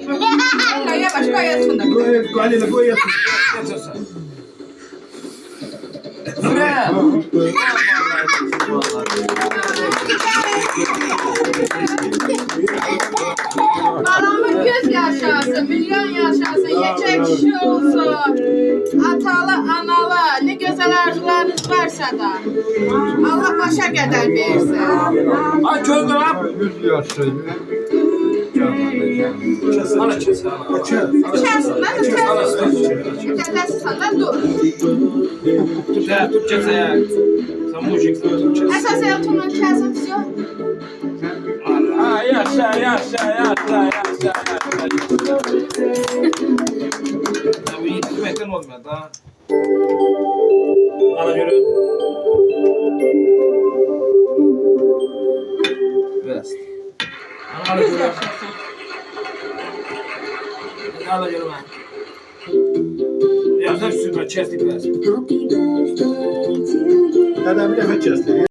Yavaş koyasın da. Galina koyuyor. Süre. Anamın göz yaşasın, milyon yaşasın, yiyecek kişi olsun. Atalı, analı, ne güzel arzularınız varsa da. Allah başa kadar versin. Ay çözdü lan. 100 yaşlı. Ana çözdü. İçerisinden içerisinden. Dedesi senden dur. Türkçe ya. Sen mujiksin Türkçe. Esas hayatımın içerisinde yok. Ha yaşa. Ya bu iyi tutmaktan olmuyor da. Ana yürü. Biraz. Ana yürü. Ana yürü ben. Ya sen süper chest'i biraz. Dedem bir defa chest'i.